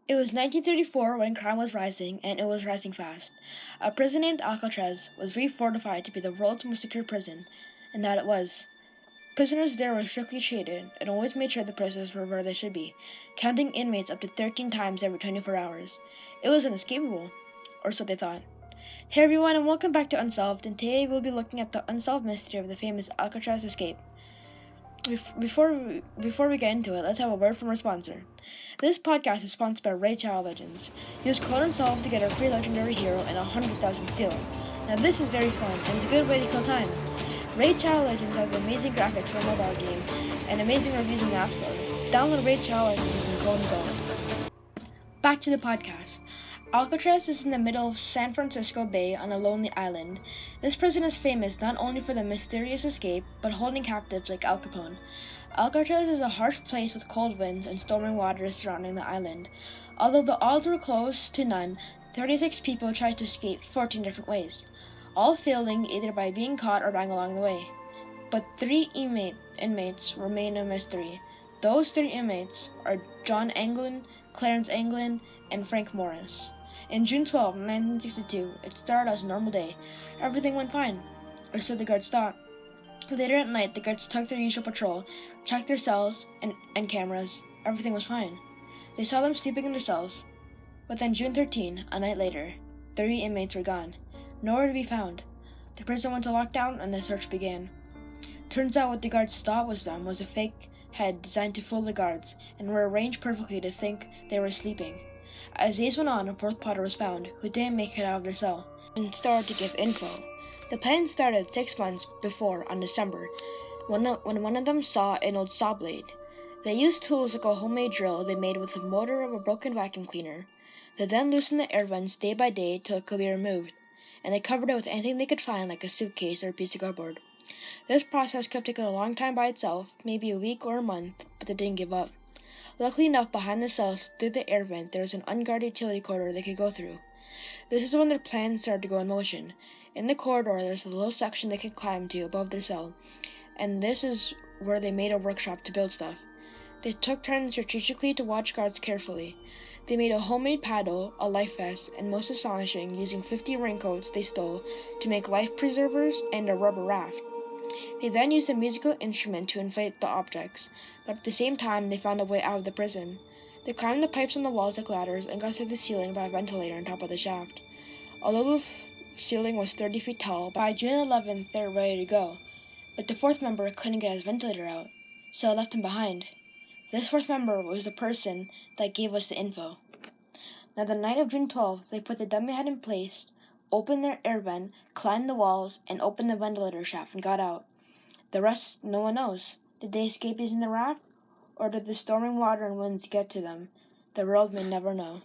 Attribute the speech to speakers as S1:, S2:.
S1: It was 1934 when crime was rising, and it was rising fast. A prison named Alcatraz was refortified to be the world's most secure prison, and that it was. Prisoners there were strictly treated and always made sure the prisoners were where they should be, counting inmates up to 13 times every 24 hours. It was inescapable, or so they thought. Hey everyone, and welcome back to Unsolved, and today we'll be looking at the unsolved mystery of the famous Alcatraz escape. Before we get into it, let's have a word from our sponsor. This podcast is sponsored by Raid Shadow Legends. Use code Unsolved to get a free legendary hero and 100,000 steel. Now this is very fun, and it's a good way to kill time. Raid Shadow Legends has amazing graphics for a mobile game, and amazing reviews in the App Store. Download Raid Shadow Legends using code Unsolved. Back to the podcast. Alcatraz is in the middle of San Francisco Bay on a lonely island. This prison is famous not only for the mysterious escape, but holding captives like Al Capone. Alcatraz is a harsh place with cold winds and stormy waters surrounding the island. Although the odds were close to none, 36 people tried to escape 14 different ways, all failing either by being caught or dying along the way. But three inmates remain a mystery. Those three inmates are John Anglin, Clarence Anglin, and Frank Morris. In June 12, 1962, it started as a normal day. Everything went fine, or so the guards thought. Later at night, the guards took their usual patrol, checked their cells and cameras. Everything was fine. They saw them sleeping in their cells. But then June 13, a night later, 3 inmates were gone. Nowhere to be found. The prison went to lockdown and the search began. Turns out what the guards thought was them was a fake head designed to fool the guards and were arranged perfectly to think they were sleeping. As days went on, a 4th potter was found, who didn't make it out of their cell, and started to give info. The plan started 6 months before, on December, when one of them saw an old saw blade. They used tools like a homemade drill they made with the motor of a broken vacuum cleaner. They then loosened the air vents day by day till it could be removed, and they covered it with anything they could find, like a suitcase or a piece of cardboard. This process kept taking a long time by itself, maybe a week or a month, but they didn't give up. Luckily enough, behind the cells, through the air vent, there was an unguarded utility corridor they could go through. This is when their plans started to go in motion. In the corridor, there's a little section they could climb to above their cell, and this is where they made a workshop to build stuff. They took turns strategically to watch guards carefully. They made a homemade paddle, a life vest, and most astonishing, using 50 raincoats they stole to make life preservers and a rubber raft. They then used a musical instrument to inflate the objects, but at the same time they found a way out of the prison. They climbed the pipes on the walls like ladders and got through the ceiling by a ventilator on top of the shaft. Although the ceiling was 30 feet tall, by June 11th they were ready to go. But the 4th member couldn't get his ventilator out, so it left him behind. This 4th member was the person that gave us the info. Now the night of June 12th, they put the dummy head in place, opened their air vent, climbed the walls, and opened the ventilator shaft and got out. The rest, no one knows. Did they escape using the raft? Or did the storming water and winds get to them? The world may never know.